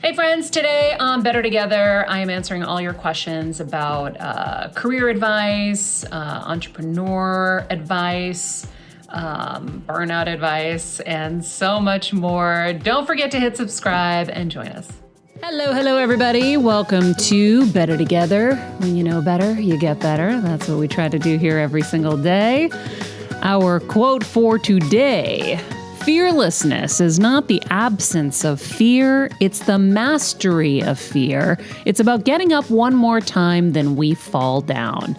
Hey friends, today on Better Together, I am answering all your questions about career advice, entrepreneur advice, burnout advice, and so much more. Don't forget to hit subscribe and join us. Hello, everybody. Welcome to Better Together. When you know better, you get better. That's what we try to do here every single day. Our quote for today: fearlessness is not the absence of fear, it's the mastery of fear. It's about getting up one more time than we fall down.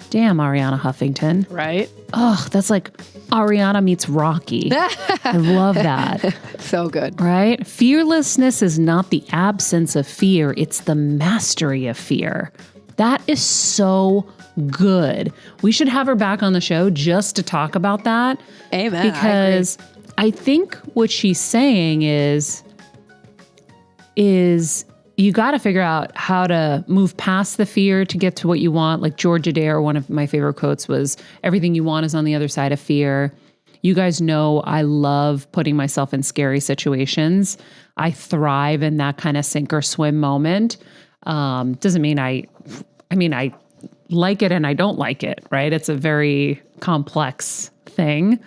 Damn, Ariana Huffington. Right? Oh, that's like Ariana meets Rocky. I love that. So good. Right? Fearlessness is not the absence of fear, it's the mastery of fear. That is so good. We should have her back on the show just to talk about that. Amen. Because I think what she's saying is you got to figure out how to move past the fear to get to what you want. Like George Adair, one of my favorite quotes was, everything you want is on the other side of fear. You guys know I love putting myself in scary situations. I thrive in that kind of sink or swim moment. Doesn't mean I like it and I don't like it, right? It's a very complex thing.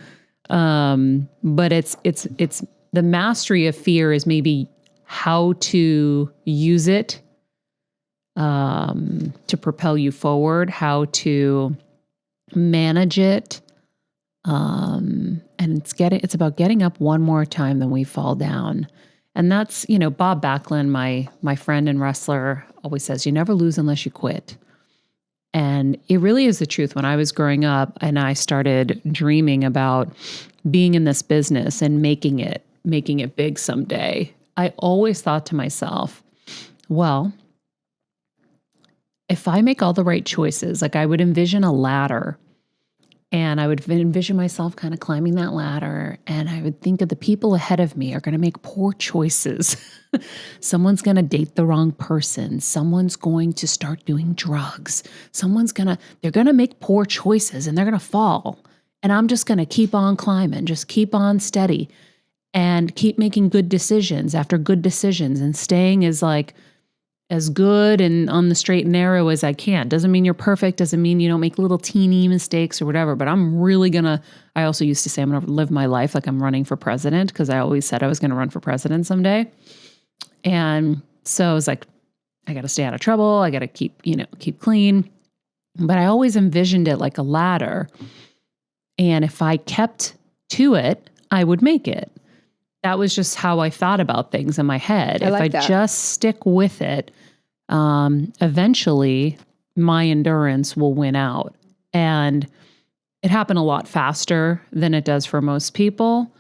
But it's the mastery of fear is maybe how to use it, to propel you forward, how to manage it. And it's about getting up one more time than we fall down. And that's, Bob Backlund, my friend and wrestler, always says, you never lose unless you quit. And it really is the truth. When I was growing up and I started dreaming about being in this business and making it big someday, I always thought to myself, well, if I make all the right choices, like I would envision a ladder and I would envision myself kind of climbing that ladder, and I would think of the people ahead of me are going to make poor choices. Someone's going to date the wrong person. Someone's going to start doing drugs. They're going to make poor choices and they're going to fall. And I'm just going to keep on climbing, just keep on steady and keep making good decisions after good decisions and staying as good and on the straight and narrow as I can. Doesn't mean you're perfect. Doesn't mean you don't make little teeny mistakes or whatever, but I also used to say I'm going to live my life like I'm running for president, because I always said I was going to run for president someday. And so I was like, I got to stay out of trouble. I got to keep clean. But I always envisioned it like a ladder. And if I kept to it, I would make it. That was just how I thought about things in my head. If I just stick with it, eventually my endurance will win out. And it happened a lot faster than it does for most people.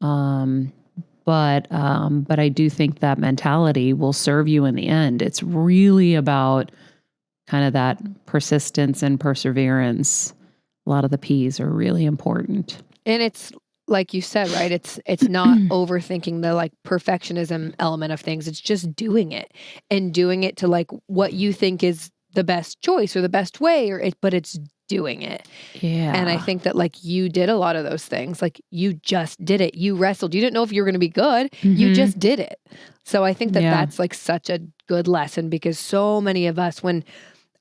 But I do think that mentality will serve you in the end. It's really about kind of that persistence and perseverance. A lot of the P's are really important. And it's like you said, right? It's not overthinking the perfectionism element of things. It's just doing it and doing it to what you think is the best choice or the best way, but it's doing it. Yeah. And I think that you did a lot of those things. You just did it. You wrestled. You didn't know if you were going to be good. Mm-hmm. You just did it. So I think that that's such a good lesson, because so many of us, when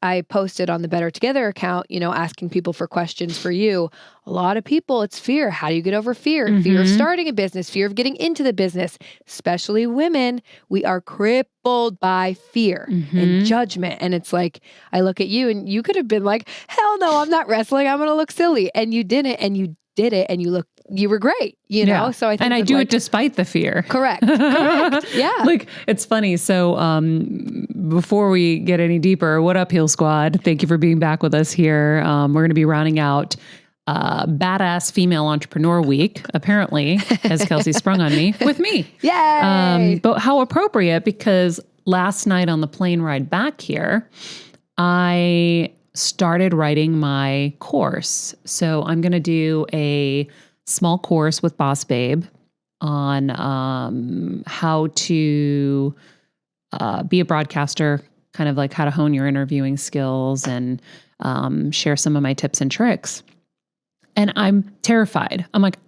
I posted on the Better Together account, asking people for questions for you. A lot of people, it's fear. How do you get over fear? Mm-hmm. Fear of starting a business, fear of getting into the business, especially women. We are crippled by fear and judgment. And it's I look at you and you could have been like, hell no, I'm not wrestling. I'm going to look silly. And you didn't, and you did it, and you were great, know? So I think I do it despite the fear. Correct. Yeah. It's funny. So, before we get any deeper, what up, Heal Squad? Thank you for being back with us here. We're going to be rounding out Badass Female Entrepreneur Week, apparently, as Kelsey sprung on me, with me. Yay! But how appropriate, because last night on the plane ride back here, I started writing my course. So I'm going to do a small course with Boss Babe on how to be a broadcaster, kind of how to hone your interviewing skills, and share some of my tips and tricks. And I'm terrified. I'm like,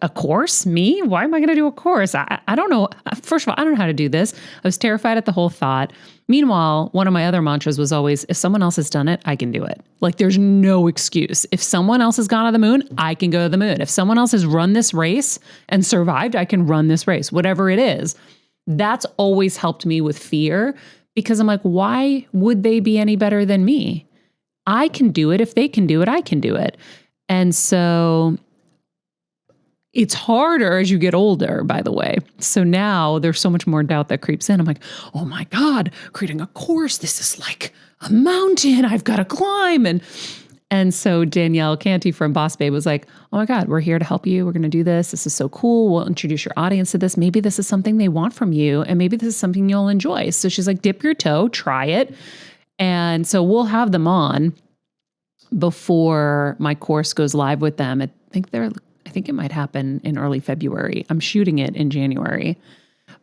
a course? Me? Why am I going to do a course? I don't know. First of all, I don't know how to do this. I was terrified at the whole thought. Meanwhile, one of my other mantras was always, if someone else has done it, I can do it. Like there's no excuse. If someone else has gone to the moon, I can go to the moon. If someone else has run this race and survived, I can run this race, whatever it is. That's always helped me with fear because I'm like, why would they be any better than me? I can do it. If they can do it, I can do it. And so it's harder as you get older, by the way. So now there's so much more doubt that creeps in. I'm like, oh my God, creating a course. This is like a mountain I've got to climb. And so Danielle Canty from Boss Babe was like, oh my God, we're here to help you. We're going to do this. This is so cool. We'll introduce your audience to this. Maybe this is something they want from you. And maybe this is something you'll enjoy. So she's like, dip your toe, try it. And so we'll have them on before my course goes live with them. I think it might happen in early February. I'm shooting it in January.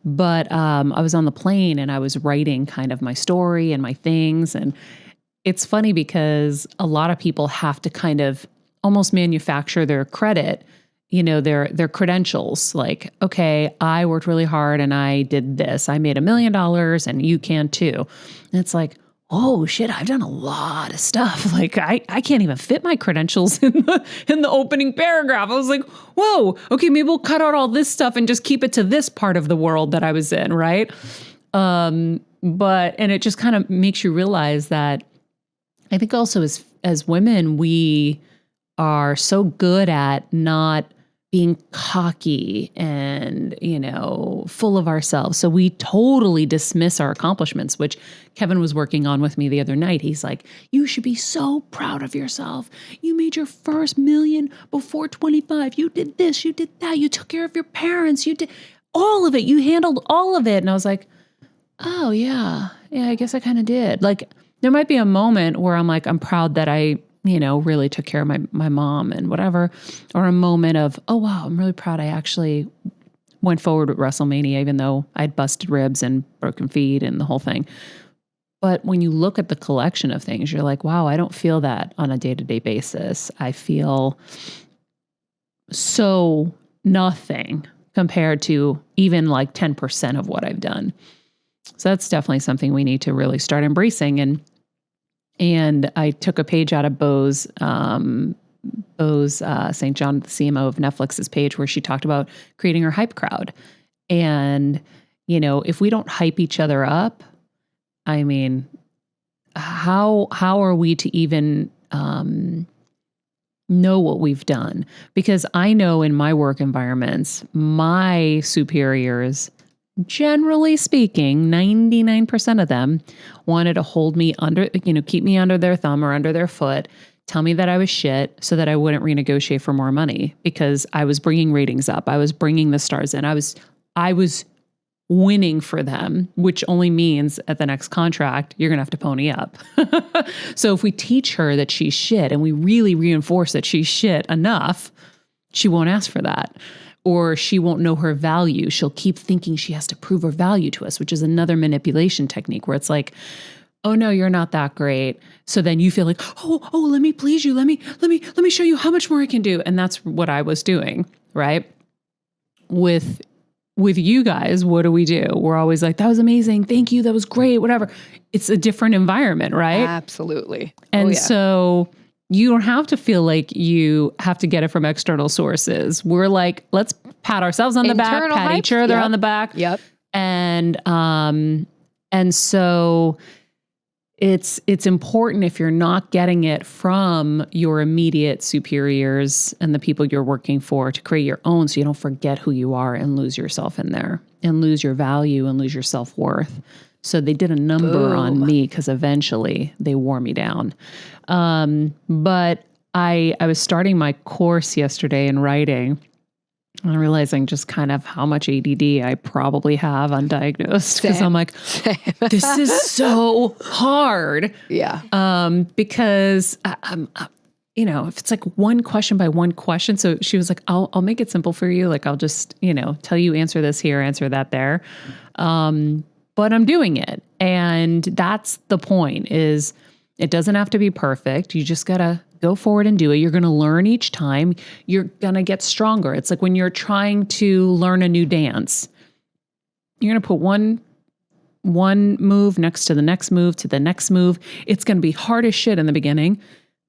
But I was on the plane and I was writing kind of my story and my things. And it's funny because a lot of people have to kind of almost manufacture their credit, their credentials. Like, okay, I worked really hard and I did this. I made $1 million and you can too. And it's like, oh shit, I've done a lot of stuff. Like I can't even fit my credentials in the opening paragraph. I was like, whoa, okay, maybe we'll cut out all this stuff and just keep it to this part of the world that I was in, right? And it just kind of makes you realize that I think also as women, we are so good at not being cocky and, full of ourselves. So we totally dismiss our accomplishments, which Kevin was working on with me the other night. He's like, you should be so proud of yourself. You made your first $1 million before 25. You did this, you did that. You took care of your parents. You did all of it. You handled all of it. And I was like, oh yeah, I guess I kind of did. Like there might be a moment where I'm like, I'm proud that I really took care of my mom and whatever, or a moment of, oh, wow, I'm really proud I actually went forward with WrestleMania, even though I'd busted ribs and broken feet and the whole thing. But when you look at the collection of things, you're like, wow, I don't feel that on a day-to-day basis. I feel so nothing compared to even like 10% of what I've done. So that's definitely something we need to really start embracing. And I took a page out of Bo's St. John, the CMO of Netflix's page, where she talked about creating her hype crowd. And, if we don't hype each other up, I mean, how are we to even know what we've done? Because I know in my work environments, my superiors, generally speaking, 99% of them wanted to hold me under, keep me under their thumb or under their foot, tell me that I was shit so that I wouldn't renegotiate for more money because I was bringing ratings up. I was bringing the stars in. I was winning for them, which only means at the next contract, you're going to have to pony up. So if we teach her that she's shit and we really reinforce that she's shit enough, she won't ask for that. Or she won't know her value. She'll keep thinking she has to prove her value to us, which is another manipulation technique where it's like, oh no, you're not that great. So then you feel like, oh, let me please you. Let me show you how much more I can do. And that's what I was doing, right? With you guys, what do? We're always like, that was amazing. Thank you. That was great. Whatever. It's a different environment, right? Absolutely. And so you don't have to feel like you have to get it from external sources. We're like, let's pat ourselves on the back, pat each other on the back. Yep. And so it's important, if you're not getting it from your immediate superiors and the people you're working for, to create your own so you don't forget who you are and lose yourself in there and lose your value and lose your self-worth. So they did a number on me because eventually they wore me down. But I was starting my course yesterday in writing and realizing just kind of how much ADD I probably have undiagnosed, because I'm like, this is so hard. Yeah. Because if it's like one question by one question. So she was like, I'll make it simple for you. Like, I'll just, tell you, answer this here, answer that there. But I'm doing it. And that's the point, is it doesn't have to be perfect. You just got to Go forward and do it. You're going to learn each time. You're going to get stronger. It's like when you're trying to learn a new dance, you're going to put one move next to the next move to the next move. It's going to be hard as shit in the beginning,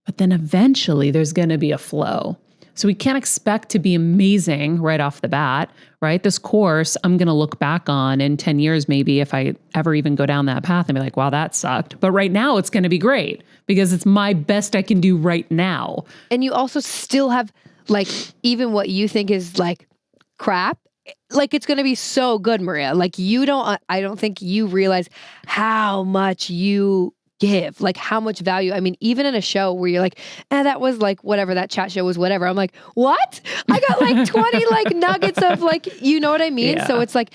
but then eventually there's going to be a flow. So we can't expect to be amazing right off the bat, right? This course, I'm going to look back on in 10 years, maybe if I ever even go down that path and be like, wow, that sucked. But right now it's going to be great because it's my best I can do right now. And you also still have like, even what you think is like crap, like it's going to be so good, Maria. Like I don't think you realize how much you give, like how much value. I mean, even in a show where you're like, that was like whatever, that chat show was whatever. I'm like, what? I got like 20 like nuggets of like, you know what I mean? Yeah. So it's like,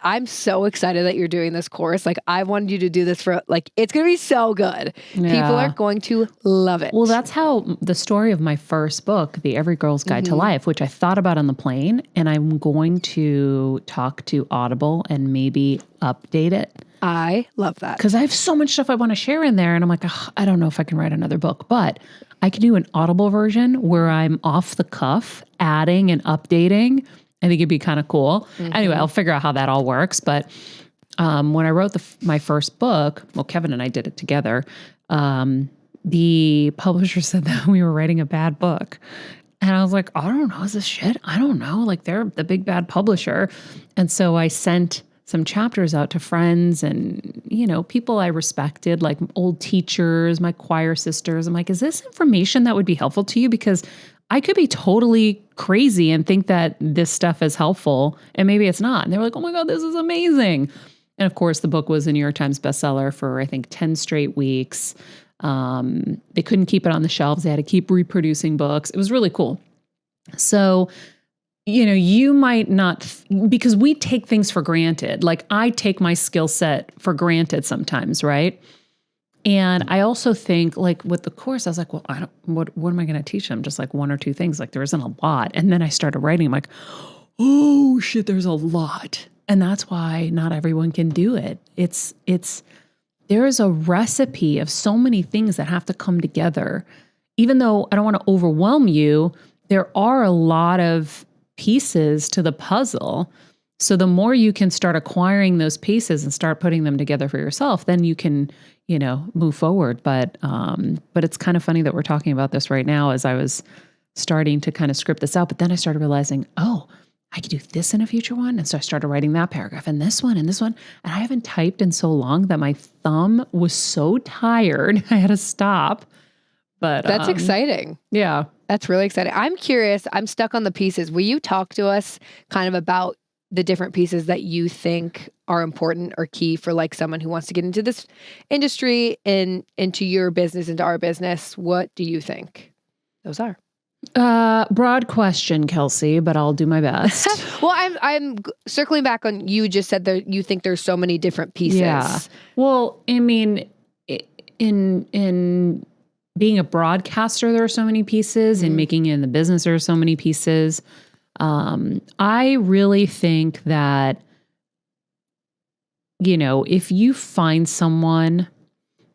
I'm so excited that you're doing this course. Like I wanted you to do this for like, it's going to be so good. Yeah. People are going to love it. Well, that's how the story of my first book, The Every Girl's Guide to Life, which I thought about on the plane, and I'm going to talk to Audible and maybe update it. I love that. Because I have so much stuff I want to share in there. And I'm like, I don't know if I can write another book. But I can do an Audible version where I'm off the cuff, adding and updating. I think it'd be kind of cool. Anyway, I'll figure out how that all works. But when I wrote my first book, well, Kevin and I did it together. The publisher said that we were writing a bad book. And I was like, I don't know, is this shit? I don't know. Like they're the big bad publisher. And so I sent some chapters out to friends and, people I respected, like old teachers, my choir sisters. I'm like, is this information that would be helpful to you? Because I could be totally crazy and think that this stuff is helpful and maybe it's not. And they were like, oh my God, this is amazing. And of course, the book was a New York Times bestseller for, I think, 10 straight weeks. They couldn't keep it on the shelves. They had to keep reproducing books. It was really cool. So, you might not, because we take things for granted. Like I take my skill set for granted sometimes, right? And I also think like with the course, I was like, well, what am I going to teach them? Just like one or two things. Like there isn't a lot. And then I started writing. I'm like, oh shit, there's a lot. And that's why not everyone can do it. There is a recipe of so many things that have to come together. Even though I don't want to overwhelm you, there are a lot of pieces to the puzzle. So the more you can start acquiring those pieces and start putting them together for yourself, then you can, move forward. But it's kind of funny that we're talking about this right now as I was starting to kind of script this out. But then I started realizing, oh, I could do this in a future one. And so I started writing that paragraph and this one and this one. And I haven't typed in so long that my thumb was so tired. I had to stop. But that's exciting. Yeah. That's really exciting. I'm curious. I'm stuck on the pieces. Will you talk to us kind of about the different pieces that you think are important or key for like someone who wants to get into this industry and into your business, into our business? What do you think those are? Broad question, Kelsey, but I'll do my best. Well, I'm circling back on, you just said that you think there's so many different pieces. Yeah. Well, I mean, in being a broadcaster, there are so many pieces. In making it in the business, there are so many pieces. I really think that, if you find someone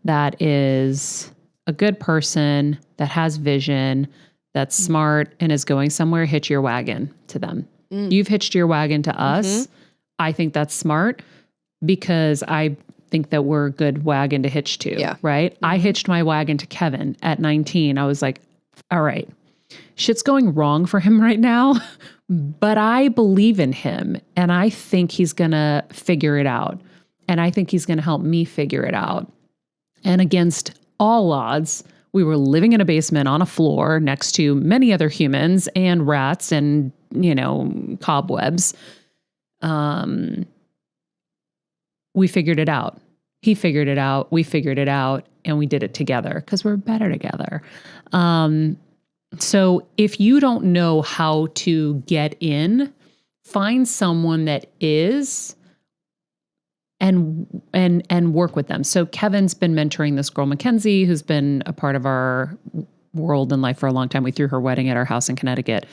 that is a good person, that has vision, that's smart and is going somewhere, hitch your wagon to them. You've hitched your wagon to us. I think that's smart because I think that we're a good wagon to hitch to, right? I hitched my wagon to Kevin at 19. I was like, all right, shit's going wrong for him right now, but I believe in him and I think he's going to figure it out. And I think he's going to help me figure it out. And against all odds, we were living in a basement on a floor next to many other humans and rats and, cobwebs. We figured it out. He figured it out. We figured it out. And we did it together because we're better together. So if you don't know how to get in, find someone that is and work with them. So Kevin's been mentoring this girl, Mackenzie, who's been a part of our world and life for a long time. We threw her wedding at our house in Connecticut.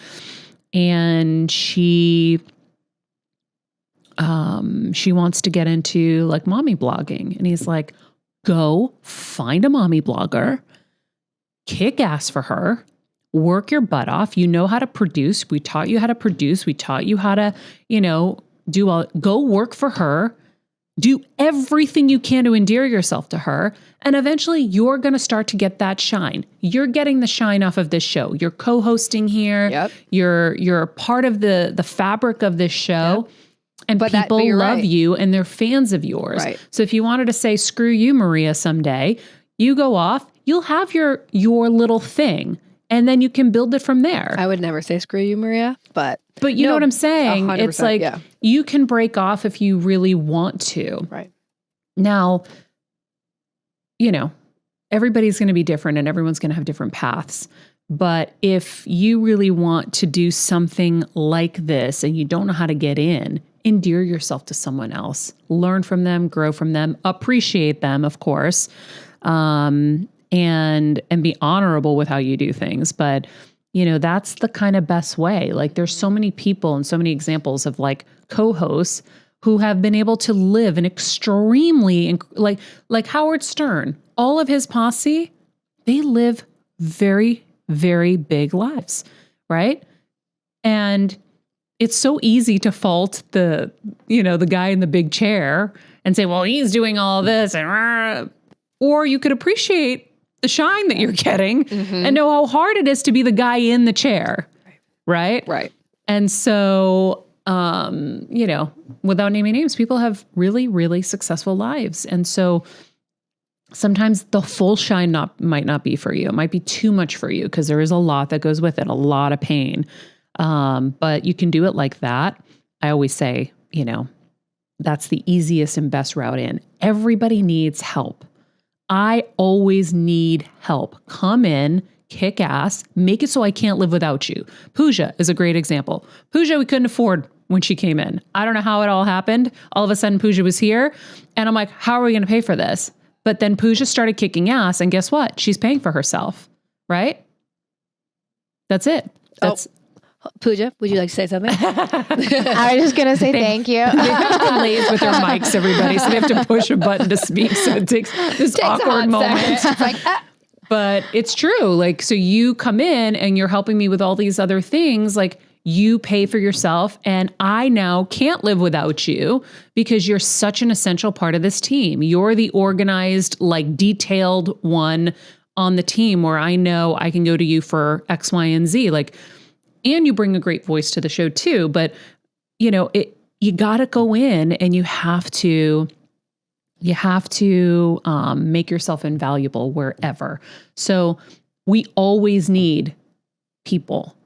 And she wants to get into like mommy blogging. And he's like, go find a mommy blogger kick ass for her, work your butt off. You know how to produce. We taught you how to produce. We taught you how to, go work for her. Do everything you can to endear yourself to her. And eventually you're going to start to get that shine. You're getting the shine off of this show. You're co-hosting here. Yep. You're part of the fabric of this show. Yep. And people love you and they're fans of yours. Right. So if you wanted to say, screw you, Maria, someday, you go off, you'll have your little thing. And then you can build it from there. I would never say screw you, Maria, but you know what I'm saying? It's like you can break off if you really want to. Right. Now, everybody's going to be different and everyone's going to have different paths. But if you really want to do something like this and you don't know how to get in, endear yourself to someone else. Learn from them, grow from them, appreciate them, of course. And be honorable with how you do things. But, that's the kind of best way. Like there's so many people and so many examples of like co-hosts who have been able to live an extremely, like Howard Stern, all of his posse, they live very, very big lives, right? And it's so easy to fault the guy in the big chair and say, well, he's doing all this or you could appreciate the shine that you're getting and know how hard it is to be the guy in the chair. Right. Right. And so, without naming names, people have really, really successful lives. And so sometimes the full shine might not be for you. It might be too much for you because there is a lot that goes with it, a lot of pain. But you can do it like that. I always say, that's the easiest and best route in. Everybody needs help. I always need help. Come in, kick ass, make it so I can't live without you. Pooja is a great example. Pooja, we couldn't afford when she came in. I don't know how it all happened. All of a sudden, Pooja was here. And I'm like, how are we going to pay for this? But then Pooja started kicking ass. And guess what? She's paying for herself, right? That's it. Pooja, would you like to say something? I was just going to say thank you. They have delays with their mics, everybody. So they have to push a button to speak. So it takes this awkward moment. It's like, But it's true. Like, so you come in and you're helping me with all these other things. Like you pay for yourself and I now can't live without you because you're such an essential part of this team. You're the organized, like detailed one on the team where I know I can go to you for X, Y, and Z. And you bring a great voice to the show too, but you got to go in and you have to make yourself invaluable wherever. So we always need people.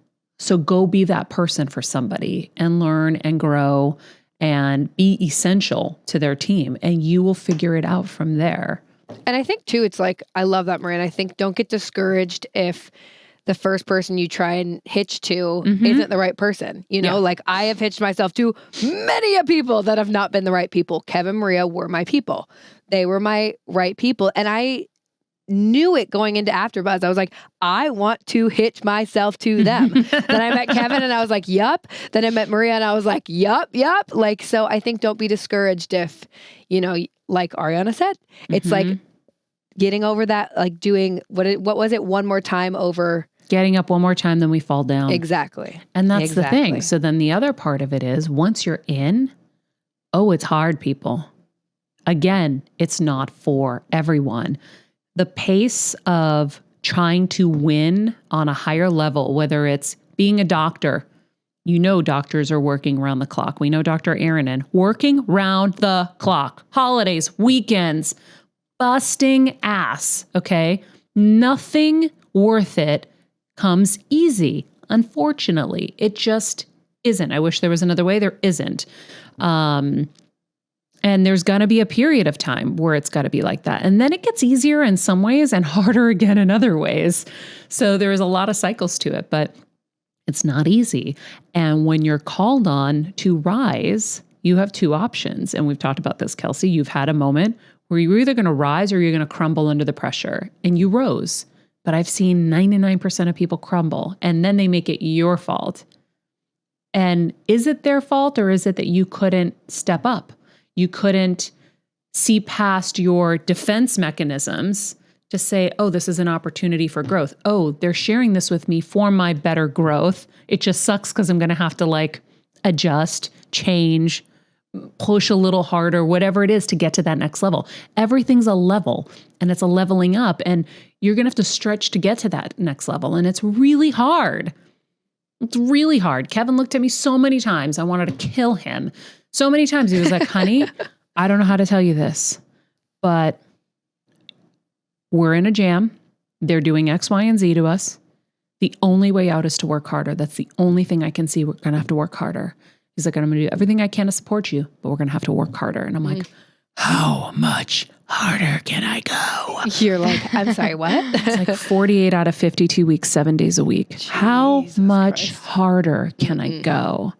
So go be that person for somebody and learn and grow and be essential to their team and you will figure it out from there. And I think too, it's like, I love that, Maria. And I think don't get discouraged if the first person you try and hitch to isn't the right person. Like I have hitched myself to many people that have not been the right people. Kevin, Maria were my people. They were my right people. And I knew it going into Afterbuzz. I was like, I want to hitch myself to them. Then I met Kevin and I was like, yup. Then I met Maria and I was like, yup. Like, so I think don't be discouraged if, like Ariana said, it's like getting over that, like doing, what was it? One more time over. Getting up one more time, then we fall down. Exactly. And that's the thing. So then the other part of it is once you're in, it's hard, people. Again, it's not for everyone. The pace of trying to win on a higher level, whether it's being a doctor, doctors are working around the clock. We know Dr. Aaronin working round the clock, holidays, weekends, busting ass. Okay. Nothing worth it comes easy. Unfortunately, it just isn't. I wish there was another way. There isn't. And there's going to be a period of time where it's got to be like that. And then it gets easier in some ways and harder again in other ways. So there's a lot of cycles to it, but it's not easy. And when you're called on to rise, you have two options. And we've talked about this, Kelsey. You've had a moment where you're either going to rise or you're going to crumble under the pressure. And you rose. But I've seen 99% of people crumble and then they make it your fault. And is it their fault or is it that you couldn't step up? You couldn't see past your defense mechanisms to say, oh, this is an opportunity for growth. Oh, they're sharing this with me for my better growth. It just sucks because I'm going to have to like adjust, change, push a little harder, whatever it is to get to that next level. Everything's a level and it's a leveling up, and you're going to have to stretch to get to that next level. And it's really hard. It's really hard. Kevin looked at me so many times. I wanted to kill him. So many times he was like, honey, I don't know how to tell you this, but we're in a jam. They're doing X, Y, and Z to us. The only way out is to work harder. That's the only thing I can see. We're going to have to work harder. He's like, I'm going to do everything I can to support you, but we're going to have to work harder. And I'm like, how much harder can I go? You're like, I'm sorry, what? It's like 48 out of 52 weeks, 7 days a week. How much harder can I go?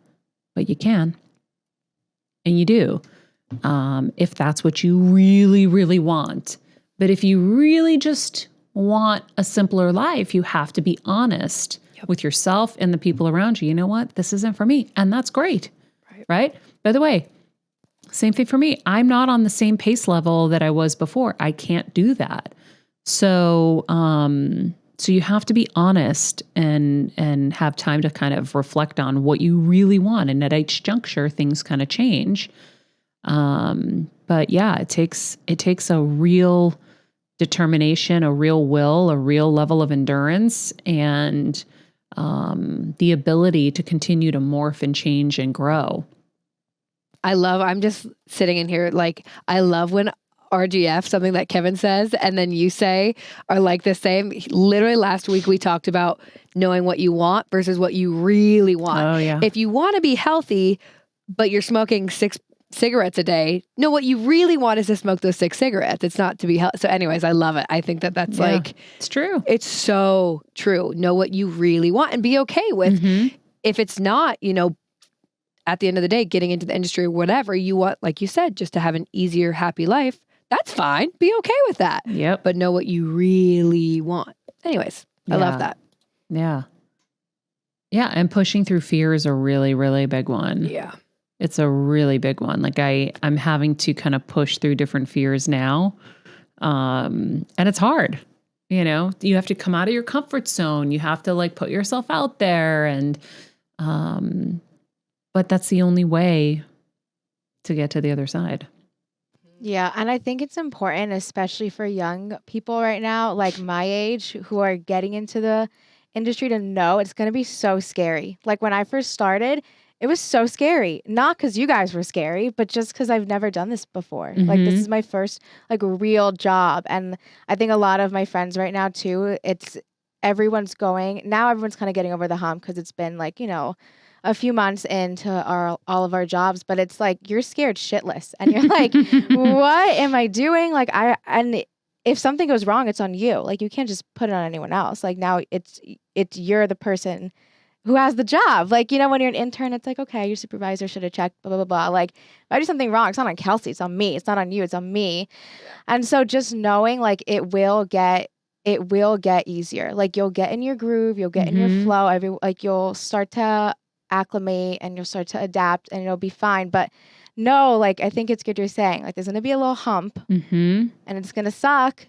But you can. And you do. If that's what you really, really want. But if you really just want a simpler life, you have to be honest with yourself and the people around you. You know what? This isn't for me. And that's great. Right? By the way, same thing for me. I'm not on the same pace level that I was before. I can't do that. So, so you have to be honest and have time to kind of reflect on what you really want. And at each juncture, things kind of change. But yeah, it takes a real determination, a real will, a real level of endurance, and the ability to continue to morph and change and grow. I'm just sitting in here, like, I love when RGF, something that Kevin says, and then you say are like the same. Literally last week we talked about knowing what you want versus what you really want. Oh, yeah. If you want to be healthy, but you're smoking 6 cigarettes a day, no, what you really want is to smoke those 6 cigarettes. It's not to be healthy. So anyways, I love it. I think that's like, it's true. It's so true. Know what you really want and be okay with if it's not, at the end of the day, getting into the industry or whatever you want, like you said, just to have an easier, happy life. That's fine. Be okay with that. Yep. But know what you really want. Anyways, I love that. Yeah. Yeah. And pushing through fear is a really, really big one. Yeah. It's a really big one. Like I'm having to kind of push through different fears now. And it's hard. You have to come out of your comfort zone. You have to like put yourself out there, and, but that's the only way to get to the other side. Yeah. And I think it's important, especially for young people right now, like my age, who are getting into the industry, to know it's going to be so scary. Like when I first started, it was so scary. Not because you guys were scary, but just because I've never done this before. Like this is my first like real job. And I think a lot of my friends right now too, everyone's kind of getting over the hump because it's been like, a few months into all of our jobs, but it's like you're scared shitless and you're like, what am I doing? Like and if something goes wrong, it's on you. Like you can't just put it on anyone else. Like now it's you're the person who has the job. Like, when you're an intern, it's like, okay, your supervisor should have checked, blah, blah, blah, blah. Like if I do something wrong, it's not on Kelsey, it's on me. It's not on you, it's on me. And so just knowing like it will get easier. Like you'll get in your groove, you'll get in your flow. You'll start to acclimate and you'll start to adapt and it'll be fine. But no, like I think it's good you're saying, like there's going to be a little hump and it's going to suck.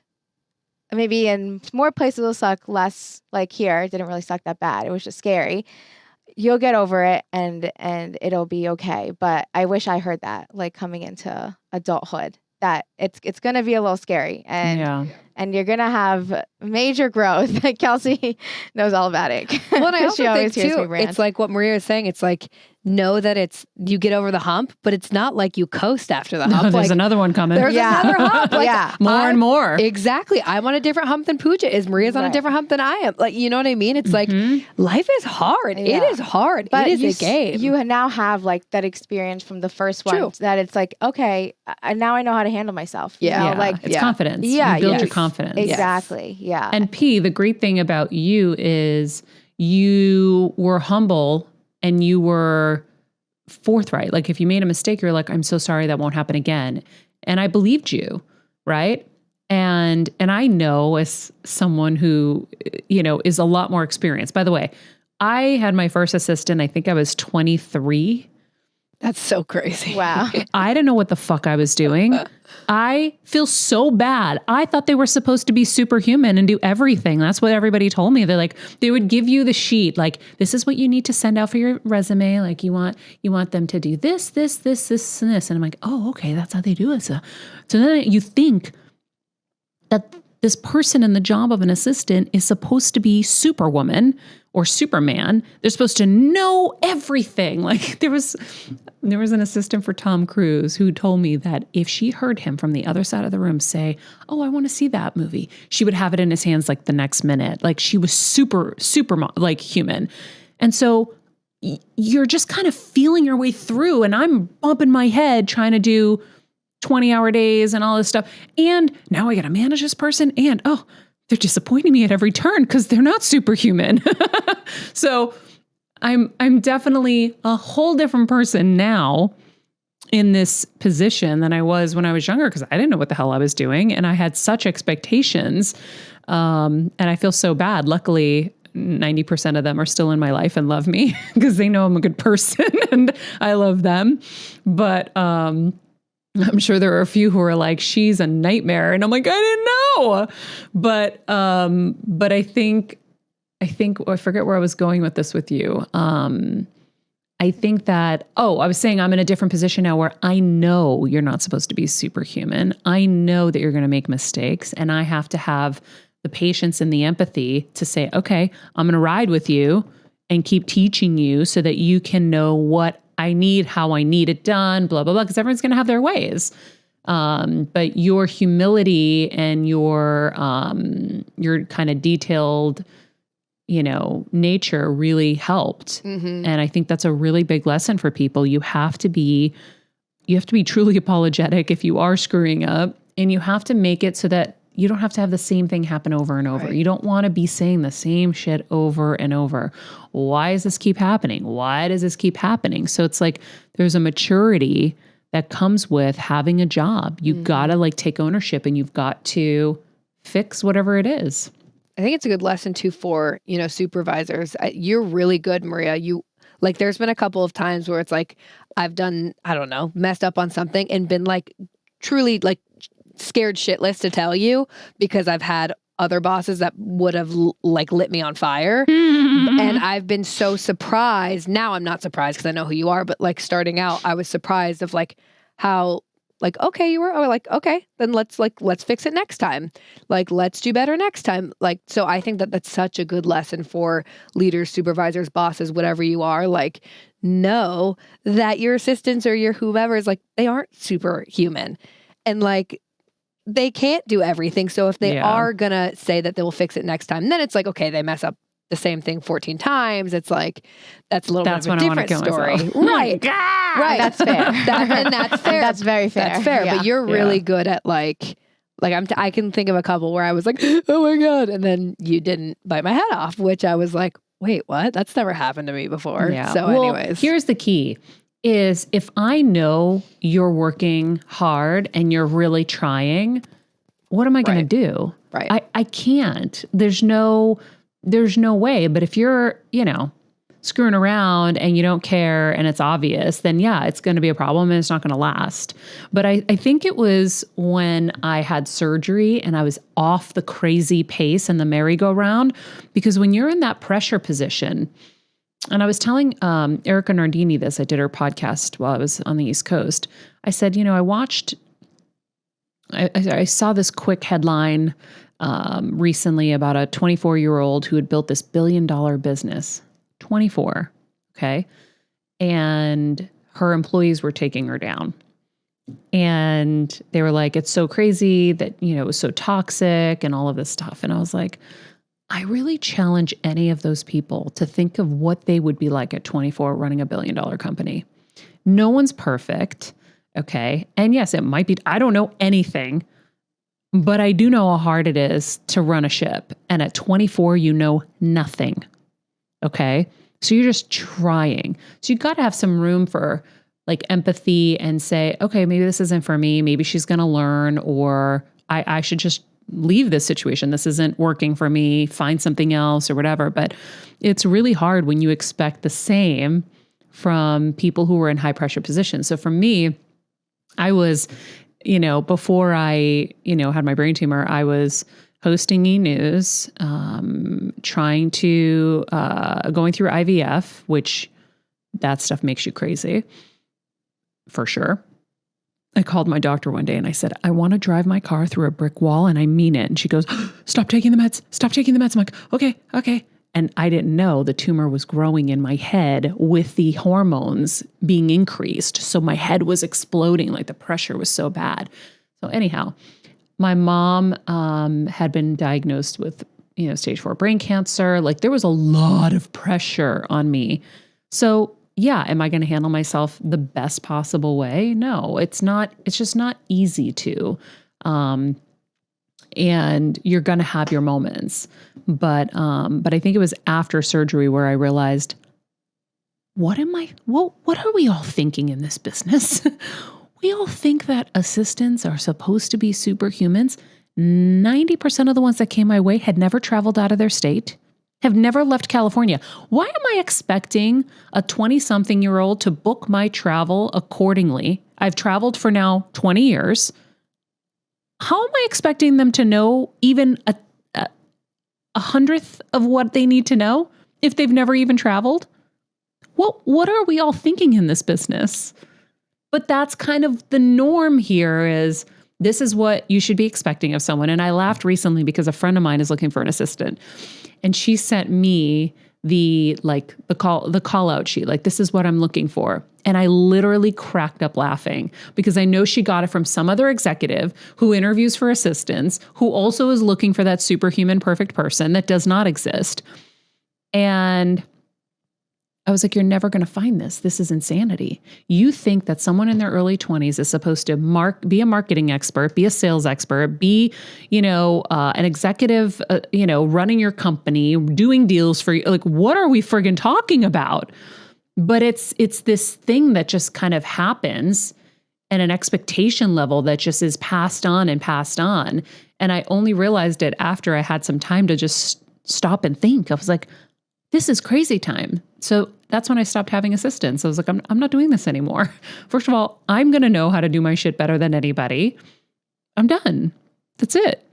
Maybe in more places it'll suck less. Like here, it didn't really suck that bad. It was just scary. You'll get over it and it'll be okay. But I wish I heard that, like coming into adulthood, that it's going to be a little scary and you're going to have major growth. Kelsey knows all about it. Well, and I also think too, it's like what Maria is saying. It's like, know that you get over the hump, but it's not like you coast after the hump. No, there's another one coming. There's another hump. Like, more and more. Exactly. I'm on a different hump than Pooja is. Maria's on a different hump than I am. Like, you know what I mean? It's like, life is hard. Yeah. It is hard. But it is a game. You now have like that experience from the first one that it's like, okay, now I know how to handle myself. Yeah. Like it's confidence. Yeah. You build your confidence. Exactly. Yes. Yeah. And P, the great thing about you is you were humble and you were forthright. Like if you made a mistake, you're like, I'm so sorry, that won't happen again. And I believed you, right? And I know as someone who, is a lot more experienced. By the way, I had my first assistant, I think I was 23. That's so crazy. Wow. I didn't know what the fuck I was doing. I feel so bad. I thought they were supposed to be superhuman and do everything. That's what everybody told me. They're like, they would give you the sheet. Like, this is what you need to send out for your resume. Like, you want them to do this, and this. And I'm like, oh, okay, that's how they do it. So then you think that this person in the job of an assistant is supposed to be Superwoman or Superman. They're supposed to know everything. Like there was an assistant for Tom Cruise who told me that if she heard him from the other side of the room say, "Oh, I want to see that movie," she would have it in his hands like the next minute. Like she was super like human. And so you're just kind of feeling your way through, and I'm bumping my head trying to do 20-hour days and all this stuff. And now I got to manage this person, and they're disappointing me at every turn because they're not superhuman. So I'm definitely a whole different person now in this position than I was when I was younger, because I didn't know what the hell I was doing. And I had such expectations. And I feel so bad. Luckily, 90% of them are still in my life and love me because they know I'm a good person and I love them. But I'm sure there are a few who are like, she's a nightmare. And I'm like, I didn't know. But I think I forget where I was going with this with you. I think that, I was saying I'm in a different position now where I know you're not supposed to be superhuman. I know that you're going to make mistakes, and I have to have the patience and the empathy to say, okay, I'm going to ride with you and keep teaching you so that you can know what I need, how I need it done, blah, blah, blah, because everyone's going to have their ways. But your humility and your kind of detailed, nature really helped. Mm-hmm. And I think that's a really big lesson for people. You have to be truly apologetic if you are screwing up, and you have to make it so that you don't have to have the same thing happen over and over. Right. You don't want to be saying the same shit over and over. Why does this keep happening? Why does this keep happening? So it's like there's a maturity that comes with having a job. You got to take ownership, and you've got to fix whatever it is. I think it's a good lesson too for, supervisors. You're really good, Maria. There's been a couple of times where it's like, I've done, I don't know, messed up on something and been truly scared shitless to tell you, because I've had other bosses that would have lit me on fire. And I've been so surprised. Now I'm not surprised because I know who you are, but starting out, I was surprised of how okay, you were, okay, then let's fix it next time. Let's do better next time. So I think that that's such a good lesson for leaders, supervisors, bosses, whatever you are. Know that your assistants or your whoever is they aren't superhuman, and they can't do everything. So if they are going to say that they will fix it next time, then it's okay, they mess up the same thing 14 times. It's that's a little bit of a different story. Right. Right. That's fair. That's fair. That's very fair. That's fair. Yeah. But you're really good at I can think of a couple where I was oh my God. And then you didn't bite my head off, which I was wait, what? That's never happened to me before. Yeah. So well, anyways. Here's the key is if I know you're working hard and you're really trying, what am I going to do? Right. I can't. There's no way. But if you're, screwing around and you don't care and it's obvious, then it's going to be a problem and it's not going to last. But I think it was when I had surgery and I was off the crazy pace and the merry-go-round, because when you're in that pressure position, and I was telling Erica Nardini this, I did her podcast while I was on the East Coast. I said, I saw this quick headline recently about a 24-year-old who had built this $1 billion business. 24, okay? And her employees were taking her down. And they were like, it's so crazy that, it was so toxic and all of this stuff. And I was like, I really challenge any of those people to think of what they would be like at 24 running a $1 billion company. No one's perfect, okay? And yes, it might be, I don't know anything, but I do know how hard it is to run a ship. And at 24, you know nothing, okay? So you're just trying. So you got to have some room for empathy and say, okay, maybe this isn't for me. Maybe she's going to learn, or I should just leave this situation. This isn't working for me. Find something else or whatever. But it's really hard when you expect the same from people who were in high pressure positions. So for me, I was, before I, had my brain tumor, I was hosting E! News, trying to, going through IVF, which that stuff makes you crazy, for sure. I called my doctor one day and I said, I want to drive my car through a brick wall, and I mean it. And she goes, stop taking the meds. Stop taking the meds. I'm like, okay. And I didn't know the tumor was growing in my head with the hormones being increased. So my head was exploding, like the pressure was so bad. So anyhow, my mom had been diagnosed with, stage 4 brain cancer. Like there was a lot of pressure on me. So yeah, am I going to handle myself the best possible way? No, it's not. It's just not easy to. And you're going to have your moments. But I think it was after surgery where I realized, what are we all thinking in this business? We all think that assistants are supposed to be superhumans. 90% of the ones that came my way had never traveled out of their state, have never left California. Why am I expecting a 20-something-year-old to book my travel accordingly? I've traveled for now 20 years. How am I expecting them to know even a hundredth of what they need to know if they've never even traveled? What are we all thinking in this business? But that's kind of the norm here is this is what you should be expecting of someone. And I laughed recently because a friend of mine is looking for an assistant. And she sent me the call out sheet. Like, this is what I'm looking for. And I literally cracked up laughing because I know she got it from some other executive who interviews for assistants, who also is looking for that superhuman perfect person that does not exist. And I was like, you're never going to find this. This is insanity. You think that someone in their early 20s is supposed to be a marketing expert, be a sales expert, be, an executive, running your company, doing deals for you. Like, what are we friggin' talking about? But it's this thing that just kind of happens, and an expectation level that just is passed on and passed on. And I only realized it after I had some time to just stop and think. I was like, this is crazy time. So that's when I stopped having assistants. I was like, I'm not doing this anymore. First of all, I'm going to know how to do my shit better than anybody. I'm done. That's it.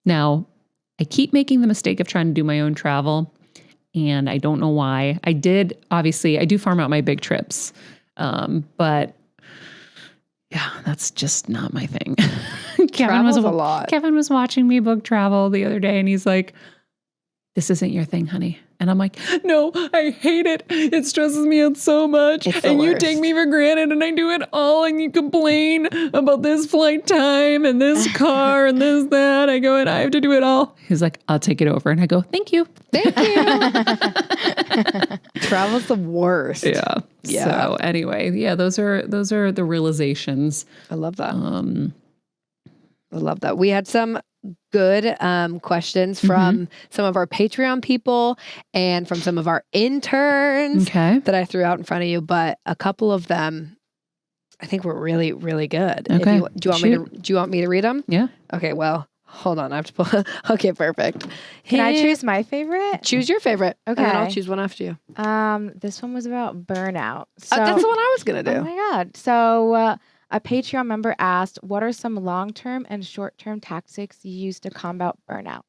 Now, I keep making the mistake of trying to do my own travel, and I don't know why. I do farm out my big trips. But yeah, that's just not my thing. Travel's a lot. Kevin was watching me book travel the other day, and he's like, this isn't your thing, honey. And I'm like, no, I hate it. It stresses me out so much. And you take me for granted, and I do it all, and you complain about this flight time and this car and this, that. I go, and I have to do it all. He's like, I'll take it over. And I go, thank you. Thank you. Travel's the worst. Yeah. So anyway, those are the realizations. I love that. I love that. We had some good questions from some of our Patreon people and from some of our interns that I threw out in front of you, but a couple of them I think were really, really good. Okay. Do you want me to read them? Yeah. Okay, well, hold on. I have to pull. Okay, perfect. Can I choose my favorite? Choose your favorite. Okay. And then I'll choose one after you. This one was about burnout. So, that's the one I was going to do. Oh my God. So a Patreon member asked, what are some long-term and short-term tactics you use to combat burnout?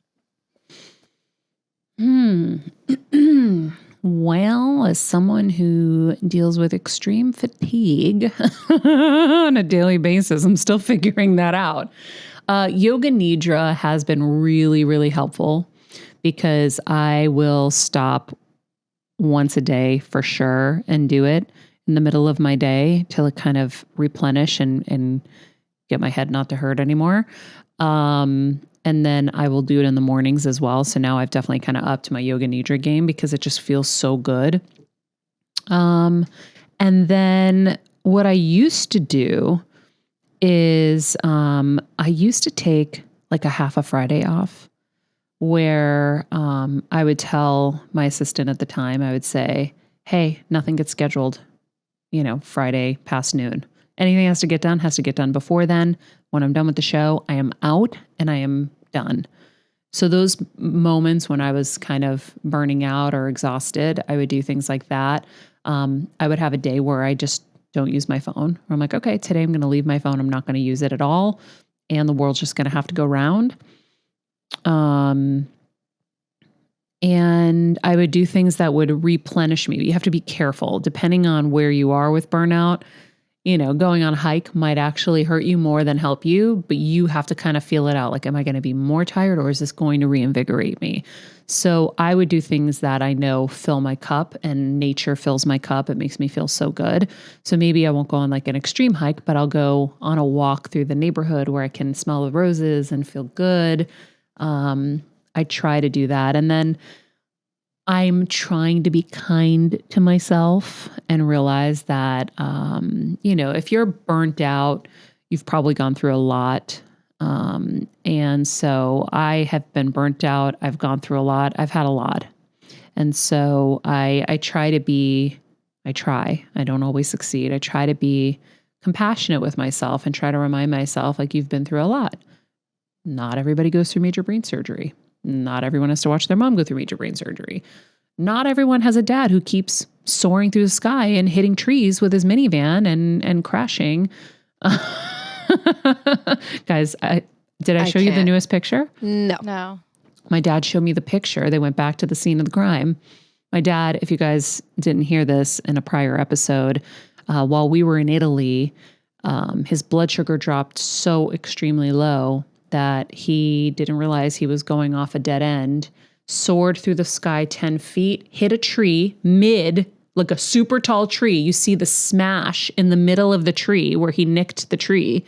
Well, as someone who deals with extreme fatigue on a daily basis, I'm still figuring that out. Yoga Nidra has been really, really helpful because I will stop once a day for sure and do it in the middle of my day till it kind of replenish and get my head not to hurt anymore. And then I will do it in the mornings as well. So now I've definitely kind of upped my Yoga Nidra game because it just feels so good. And then what I used to do is I used to take like a half a Friday off where I would tell my assistant at the time, I would say, hey, nothing gets scheduled, Friday past noon. Anything has to get done before then. When I'm done with the show, I am out and I am done. So those moments when I was kind of burning out or exhausted, I would do things like that. I would have a day where I just don't use my phone. Where I'm like, okay, today I'm going to leave my phone. I'm not going to use it at all. And the world's just going to have to go round. And I would do things that would replenish me. You have to be careful depending on where you are with burnout. Going on a hike might actually hurt you more than help you, but you have to kind of feel it out. Like, am I going to be more tired or is this going to reinvigorate me? So I would do things that I know fill my cup, and nature fills my cup. It makes me feel so good. So maybe I won't go on like an extreme hike, but I'll go on a walk through the neighborhood where I can smell the roses and feel good. I try to do that. And then I'm trying to be kind to myself and realize that, if you're burnt out, you've probably gone through a lot. And so I have been burnt out. I've gone through a lot. I've had a lot. And so I don't always succeed. I try to be compassionate with myself and try to remind myself, like, you've been through a lot. Not everybody goes through major brain surgery. Not everyone has to watch their mom go through major brain surgery. Not everyone has a dad who keeps soaring through the sky and hitting trees with his minivan and crashing. Guys, did I show you the newest picture? No. My dad showed me the picture. They went back to the scene of the crime. My dad, if you guys didn't hear this in a prior episode, while we were in Italy, his blood sugar dropped so extremely low that he didn't realize he was going off a dead end, soared through the sky 10 feet, hit a tree like a super tall tree. You see the smash in the middle of the tree where he nicked the tree,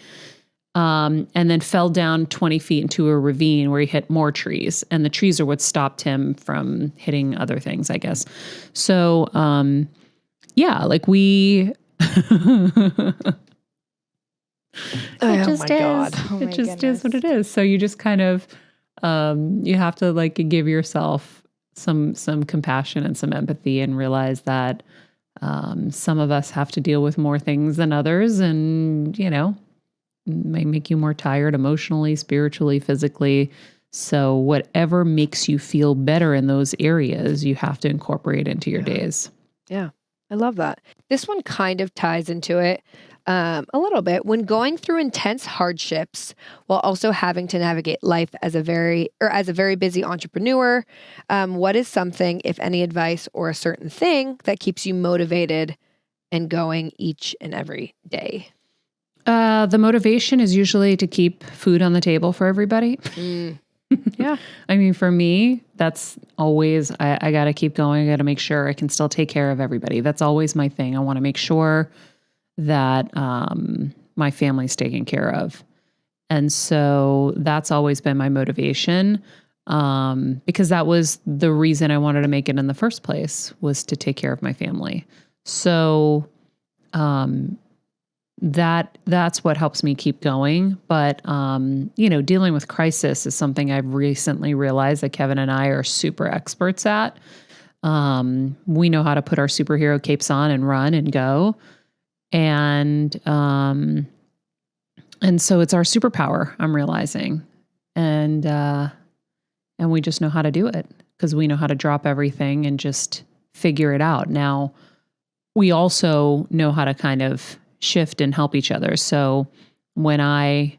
and then fell down 20 feet into a ravine where he hit more trees. And the trees are what stopped him from hitting other things, I guess. So, like we... It just is what it is. So you just kind of, you have to like give yourself some compassion and some empathy and realize that some of us have to deal with more things than others, and, may make you more tired emotionally, spiritually, physically. So whatever makes you feel better in those areas, you have to incorporate into your days. Yeah, I love that. This one kind of ties into it a little bit. When going through intense hardships while also having to navigate life as a very busy entrepreneur, what is something, if any, advice or a certain thing that keeps you motivated and going each and every day? The motivation is usually to keep food on the table for everybody. Yeah. I mean, for me, that's always, I got to keep going. I got to make sure I can still take care of everybody. That's always my thing. I want to make sure that my family's taken care of. And so that's always been my motivation, because that was the reason I wanted to make it in the first place, was to take care of my family. So that's what helps me keep going. But, dealing with crisis is something I've recently realized that Kevin and I are super experts at. We know how to put our superhero capes on and run and go. And so it's our superpower, I'm realizing. And we just know how to do it because we know how to drop everything and just figure it out. Now, we also know how to kind of shift and help each other. So when I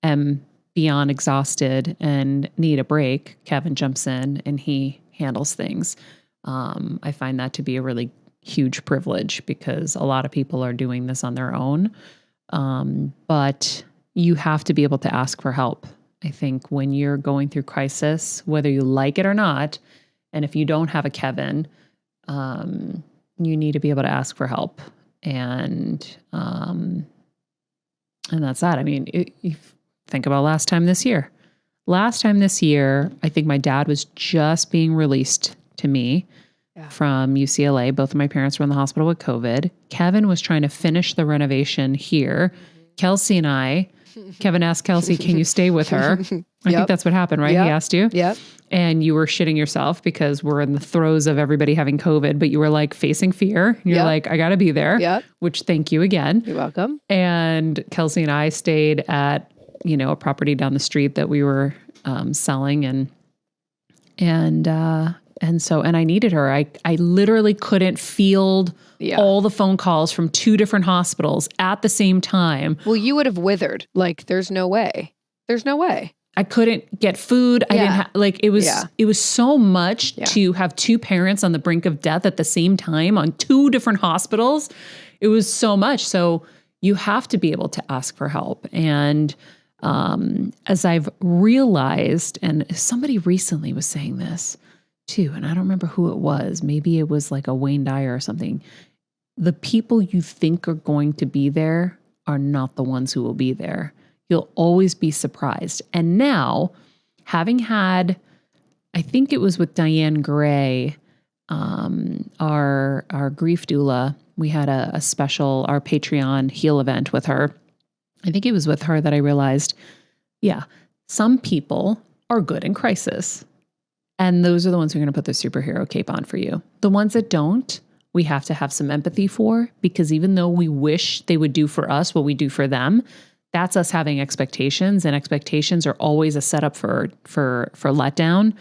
am beyond exhausted and need a break, Kevin jumps in and he handles things. I find that to be a really huge privilege because a lot of people are doing this on their own. But you have to be able to ask for help. I think when you're going through crisis, whether you like it or not, and if you don't have a Kevin, you need to be able to ask for help. And that's that. I mean, you think about last time this year, I think my dad was just being released to me from UCLA. Both of my parents were in the hospital with COVID. Kevin was trying to finish the renovation here. Kelsey and I, Kevin asked Kelsey, can you stay with her? I think that's what happened, right? He asked you. Yep. And you were shitting yourself because we're in the throes of everybody having COVID, but you were like facing fear. You're like, I got to be there, which thank you again. You're welcome. And Kelsey and I stayed at, a property down the street that we were selling. And And I needed her. I literally couldn't field all the phone calls from 2 different hospitals at the same time. Well, you would have withered. Like, there's no way. There's no way. I couldn't get food. I didn't have, like, it was so much to have 2 parents on the brink of death at the same time on 2 different hospitals. It was so much. So you have to be able to ask for help. And as I've realized, and somebody recently was saying this too, and I don't remember who it was. Maybe it was like a Wayne Dyer or something. The people you think are going to be there are not the ones who will be there. You'll always be surprised. And now, having had, I think it was with Diane Gray, our grief doula, we had a special, our Patreon heal event with her. I think it was with her that I realized, some people are good in crisis. And those are the ones who are going to put the superhero cape on for you. The ones that don't, we have to have some empathy for, because even though we wish they would do for us what we do for them, that's us having expectations, and expectations are always a setup for letdown.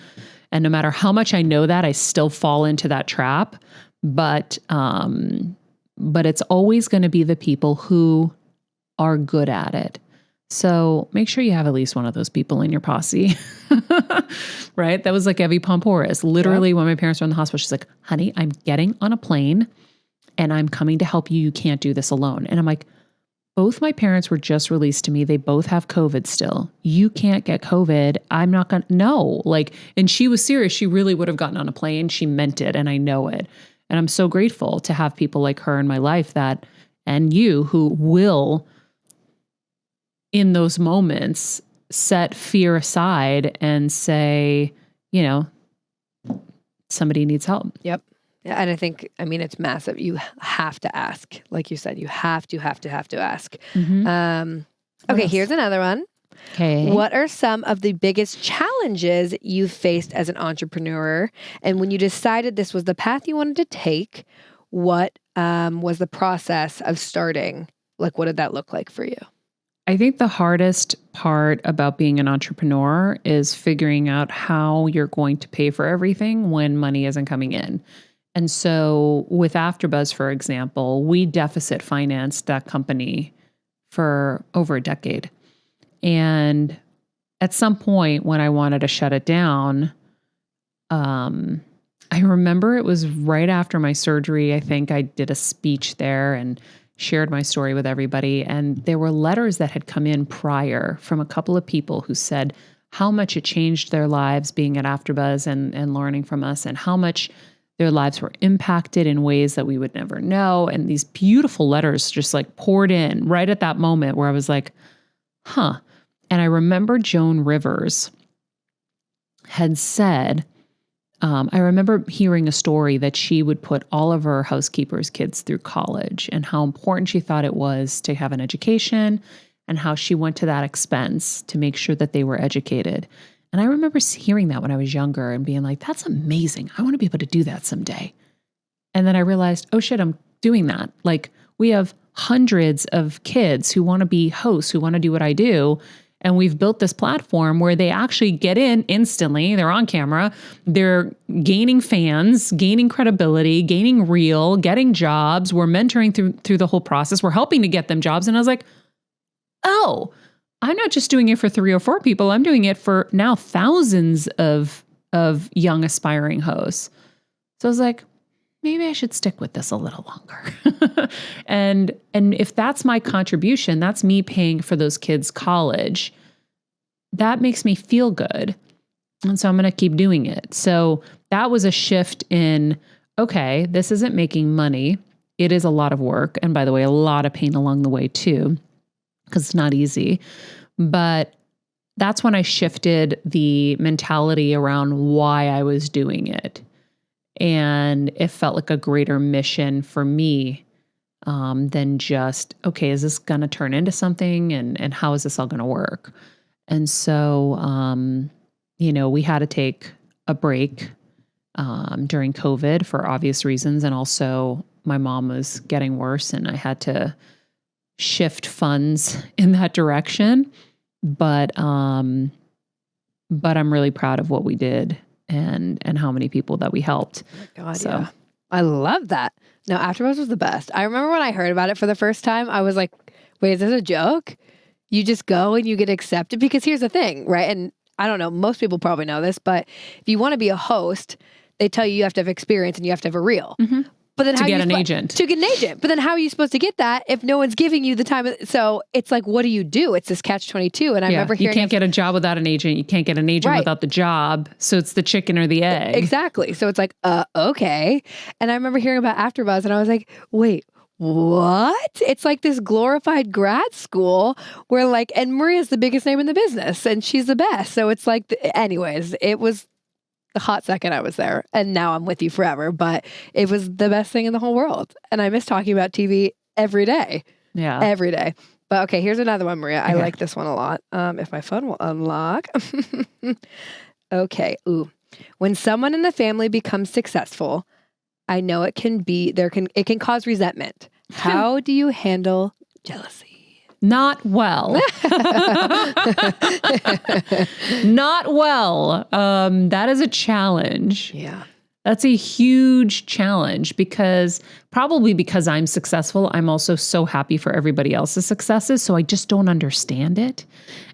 And no matter how much I know that, I still fall into that trap. But it's always going to be the people who are good at it. So make sure you have at least one of those people in your posse, right? That was like Evie Pomporis. Literally, when my parents were in the hospital, she's like, honey, I'm getting on a plane and I'm coming to help you. You can't do this alone. And I'm like, both my parents were just released to me. They both have COVID still. You can't get COVID. I'm not going to, no. Like, and she was serious. She really would have gotten on a plane. She meant it. And I know it. And I'm so grateful to have people like her in my life and you who will, in those moments, set fear aside and say, somebody needs help. Yep. Yeah, and I think, it's massive. You have to ask. Like you said, you have to ask. Mm-hmm. Okay, here's another one. Okay. What are some of the biggest challenges you've faced as an entrepreneur? And when you decided this was the path you wanted to take, what was the process of starting? Like, what did that look like for you? I think the hardest part about being an entrepreneur is figuring out how you're going to pay for everything when money isn't coming in. And so with Afterbuzz, for example, we deficit financed that company for over a decade. And at some point when I wanted to shut it down, I remember it was right after my surgery. I think I did a speech there and shared my story with everybody. And there were letters that had come in prior from a couple of people who said how much it changed their lives being at Afterbuzz and learning from us, and how much their lives were impacted in ways that we would never know. And these beautiful letters just like poured in right at that moment where I was like, huh. And I remember Joan Rivers had said, I remember hearing a story that she would put all of her housekeepers' kids through college and how important she thought it was to have an education, and how she went to that expense to make sure that they were educated. And I remember hearing that when I was younger and being like, that's amazing. I want to be able to do that someday. And then I realized, oh shit, I'm doing that. Like, we have hundreds of kids who want to be hosts, who want to do what I do. And we've built this platform where they actually get in instantly. They're on camera. They're gaining fans, gaining credibility, gaining reel, getting jobs. We're mentoring through the whole process. We're helping to get them jobs. And I was like, oh, I'm not just doing it for 3 or 4 people. I'm doing it for now thousands of young aspiring hosts. So I was like, maybe I should stick with this a little longer. And if that's my contribution, that's me paying for those kids' college, that makes me feel good. And so I'm going to keep doing it. So that was a shift in, okay, this isn't making money. It is a lot of work. And by the way, a lot of pain along the way too, because it's not easy. But that's when I shifted the mentality around why I was doing it. And it felt like a greater mission for me than just, okay, is this going to turn into something? And how is this all going to work? And so, we had to take a break during COVID for obvious reasons. And also my mom was getting worse and I had to shift funds in that direction. But I'm really proud of what we did. and how many people that we helped. Oh my God, yeah. I love that. No, Afterbuzz was the best. I remember when I heard about it for the first time, I was like, wait, is this a joke? You just go and you get accepted? Because here's the thing, right? And I don't know, most people probably know this, but if you want to be a host, they tell you have to have experience and you have to have a reel. Mm-hmm. But then to get an agent. To get an agent. But then how are you supposed to get that if no one's giving you the time? So it's like, what do you do? It's this catch-22. And I remember hearing... You can't get a job without an agent. You can't get an agent without the job. So it's the chicken or the egg. Exactly. So it's like, okay. And I remember hearing about Afterbuzz and I was like, wait, what? It's like this glorified grad school where like, and Maria's the biggest name in the business and she's the best. So it's like, anyways, it was the hot second I was there and now I'm with you forever, but it was the best thing in the whole world. And I miss talking about TV every day. Yeah. Every day. But okay, here's another one, Maria. I like this one a lot. If my phone will unlock. Okay. Ooh. When someone in the family becomes successful, I know it can cause resentment. How do you handle jealousy? Not well. Not well. That is a challenge. Yeah. That's a huge challenge because I'm successful, I'm also so happy for everybody else's successes. So I just don't understand it.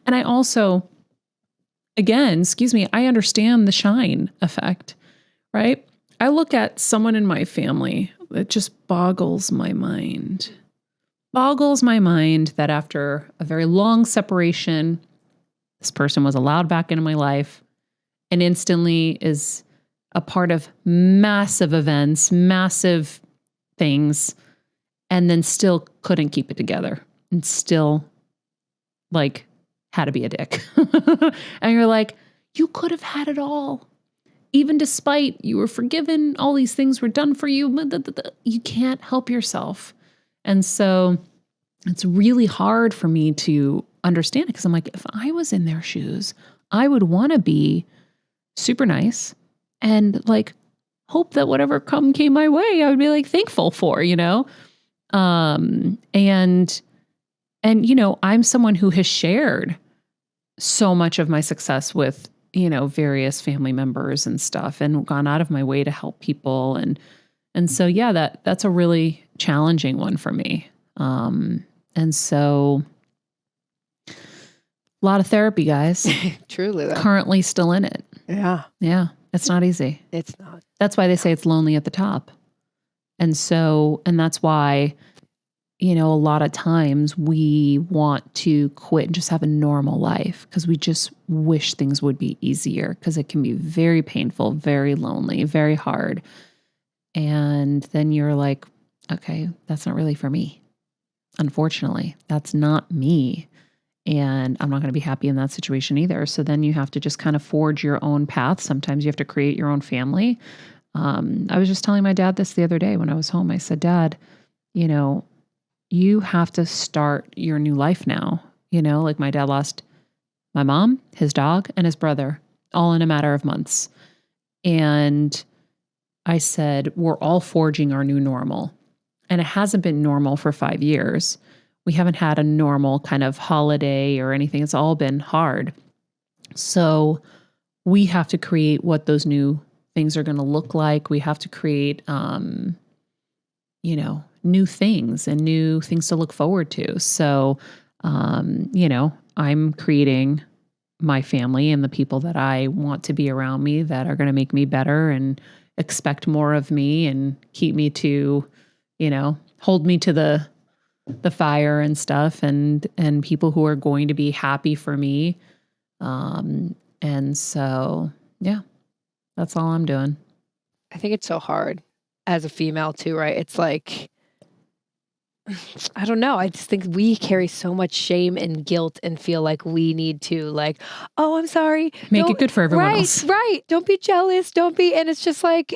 And I also, again, I understand the shine effect, right? I look at someone in my family that just boggles my mind that after a very long separation, this person was allowed back into my life and instantly is a part of massive events, massive things, and then still couldn't keep it together and still like had to be a dick. And you're like, you could have had it all. Even despite you were forgiven, all these things were done for you. You can't help yourself. And so it's really hard for me to understand it because I'm like, if I was in their shoes, I would want to be super nice and like hope that whatever came my way, I would be like thankful for, you know? And you know, I'm someone who has shared so much of my success with, you know, various family members and stuff and gone out of my way to help people. And so, yeah, that's a really challenging one for me. And so a lot of therapy, guys. Truly, though. Currently still in it. Yeah. Yeah. It's not easy. It's not. That's why they say it's lonely at the top. And that's why, you know, a lot of times we want to quit and just have a normal life because we just wish things would be easier because it can be very painful, very lonely, very hard. And then you're like, okay, that's not really for me. Unfortunately, that's not me. And I'm not going to be happy in that situation either. So then you have to just kind of forge your own path. Sometimes you have to create your own family. I was just telling my dad this the other day when I was home. I said, Dad, you know, you have to start your new life now. You know, like my dad lost my mom, his dog, and his brother all in a matter of months. And I said, we're all forging our new normal. And it hasn't been normal for 5 years. We haven't had a normal kind of holiday or anything. It's all been hard. So we have to create what those new things are going to look like. We have to create, you know, new things and new things to look forward to. So, you know, I'm creating my family and the people that I want to be around me that are going to make me better and expect more of me and keep me to, you know, hold me to the fire and stuff and people who are going to be happy for me. And so, yeah, that's all I'm doing. I think it's so hard as a female too, right? It's like, I don't know. I just think we carry so much shame and guilt and feel like we need to like, oh, I'm sorry. Make it good for everyone else. Right. Don't be jealous. Don't be. And it's just like,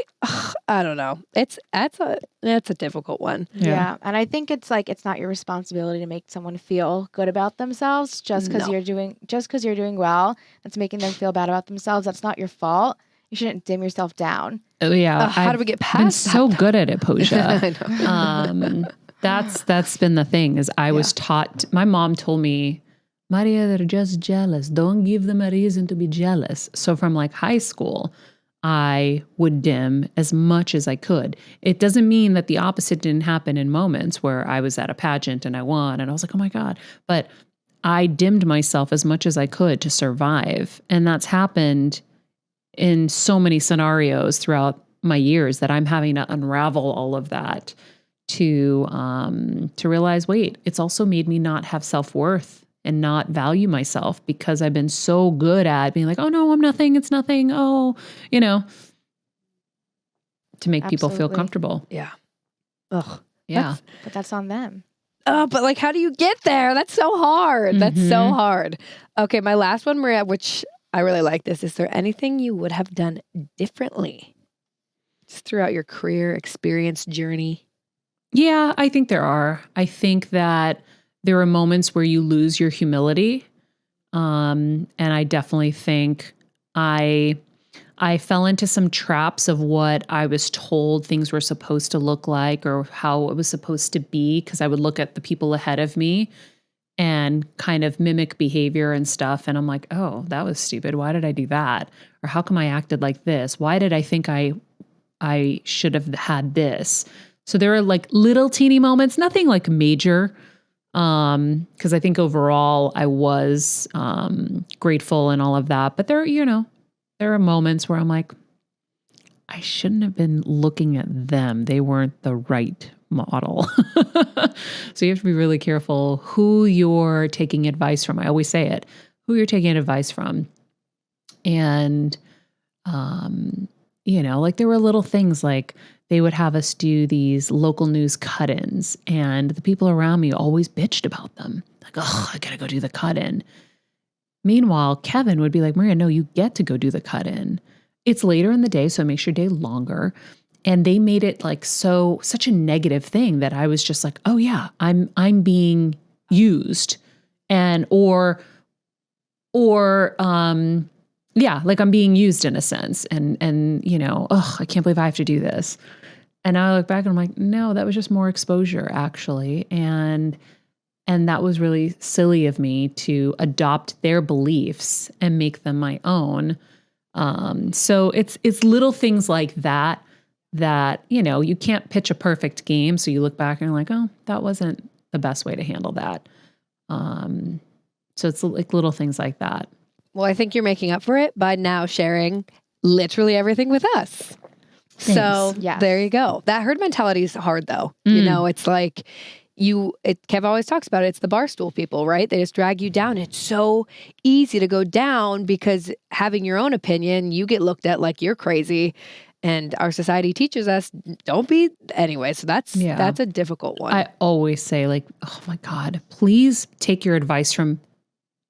I don't know. That's a difficult one. Yeah. And I think it's like, it's not your responsibility to make someone feel good about themselves just because you're doing well. That's making them feel bad about themselves. That's not your fault. You shouldn't dim yourself down. Oh yeah. How do we get past that? Been so good at it, Poja. I know. That's been the thing is I was taught, my mom told me, Maria, they're just jealous. Don't give them a reason to be jealous. So from like high school, I would dim as much as I could. It doesn't mean that the opposite didn't happen in moments where I was at a pageant and I won and I was like, oh my God. But I dimmed myself as much as I could to survive. And that's happened in so many scenarios throughout my years that I'm having to unravel all of that to realize, wait, it's also made me not have self-worth and not value myself because I've been so good at being like, oh no, I'm nothing. It's nothing. Oh, to make people feel comfortable. Yeah. Ugh. Yeah. But that's on them. Oh, but like, how do you get there? That's so hard. Mm-hmm. That's so hard. Okay. My last one, Maria, which I really like this. Is there anything you would have done differently just throughout your career experience journey? Yeah, I think there are. I think that there are moments where you lose your humility. And I definitely think I fell into some traps of what I was told things were supposed to look like or how it was supposed to be, because I would look at the people ahead of me and kind of mimic behavior and stuff. And I'm like, oh, that was stupid. Why did I do that? Or how come I acted like this? Why did I think I should have had this? So there are like little teeny moments, nothing like major. Because I think overall I was grateful and all of that. But there are moments where I'm like, I shouldn't have been looking at them. They weren't the right model. So you have to be really careful who you're taking advice from. I always say it, who you're taking advice from. And, like there were little things like they would have us do these local news cut-ins and the people around me always bitched about them. Like, oh, I gotta go do the cut-in. Meanwhile, Kevin would be like, Maria, no, you get to go do the cut-in. It's later in the day, so it makes your day longer. And they made it like such a negative thing that I was just like, oh yeah, I'm being used. And like I'm being used in a sense. And I can't believe I have to do this. And I look back and I'm like, no, that was just more exposure actually. And that was really silly of me to adopt their beliefs and make them my own. So it's little things like that, you can't pitch a perfect game. So you look back and you're like, oh, that wasn't the best way to handle that. So it's like little things like that. Well, I think you're making up for it by now sharing literally everything with us. Thanks. So Yes. There you go. That herd mentality is hard though. It's like Kev always talks about it. It's the barstool people, right? They just drag you down. It's so easy to go down because having your own opinion, you get looked at like you're crazy. And our society teaches us don't be anyway. So that's a difficult one. I always say like, oh my God, please take your advice from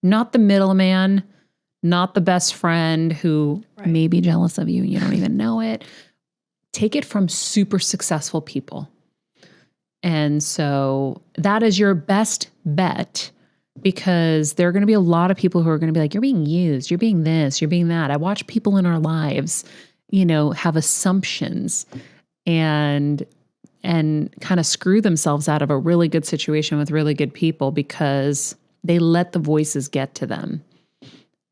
not the middleman, not the best friend who may be jealous of you and you don't even know it. Take it from super successful people. And so that is your best bet, because there are going to be a lot of people who are going to be like, you're being used, you're being this, you're being that. I watch people in our lives, have assumptions and kind of screw themselves out of a really good situation with really good people because they let the voices get to them.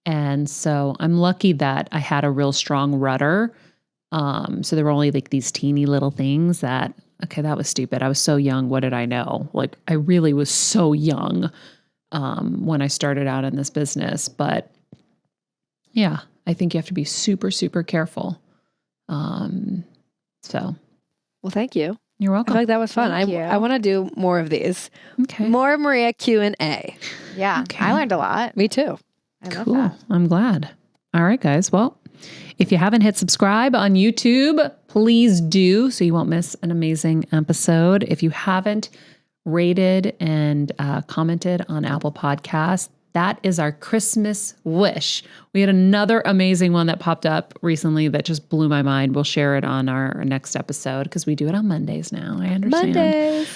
And so I'm lucky that I had a real strong rudder. So there were only like these teeny little things that, okay, that was stupid. I was so young. What did I know? Like I really was so young when I started out in this business. But yeah, I think you have to be super, super careful. Well, thank you. You're welcome. I feel like that was fun. Thank you. I want to do more of these. Okay. More Maria Q&A. Yeah. Okay. I learned a lot. Me too. I love Cool. that. I'm glad. All right, guys. Well, if you haven't hit subscribe on YouTube, please do so you won't miss an amazing episode. If you haven't rated and commented on Apple Podcasts, that is our Christmas wish. We had another amazing one that popped up recently that just blew my mind. We'll share it on our next episode because we do it on Mondays now. I understand. Mondays.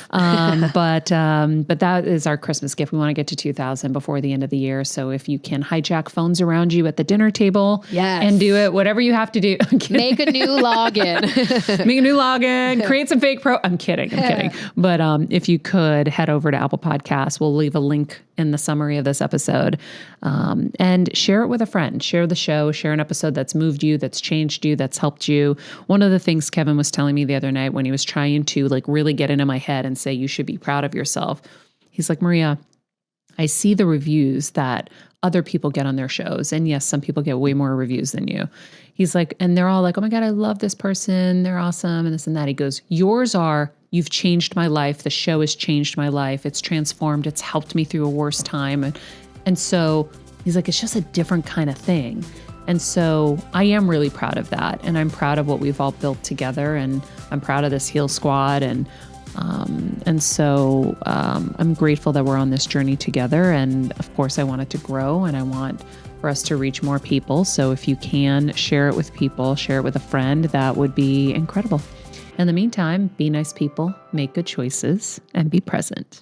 But that is our Christmas gift. We want to get to 2,000 before the end of the year. So if you can hijack phones around you at the dinner table and do it, whatever you have to do. Make a new login. Make a new login, create some fake I'm kidding. But if you could head over to Apple Podcasts, we'll leave a link in the summary of this episode episode. And share it with a friend. Share the show. Share an episode that's moved you, that's changed you, that's helped you. One of the things Kevin was telling me the other night when he was trying to like really get into my head and say, you should be proud of yourself. He's like, Maria, I see the reviews that other people get on their shows. And yes, some people get way more reviews than you. He's like, and they're all like, oh my God, I love this person. They're awesome. And this and that. He goes, yours are, you've changed my life. The show has changed my life. It's transformed. It's helped me through a worse time. And so he's like, it's just a different kind of thing. And so I am really proud of that. And I'm proud of what we've all built together. And I'm proud of this Heal Squad. And so I'm grateful that we're on this journey together. And of course, I want it to grow and I want for us to reach more people. So if you can share it with people, share it with a friend, that would be incredible. In the meantime, be nice people, make good choices, and be present.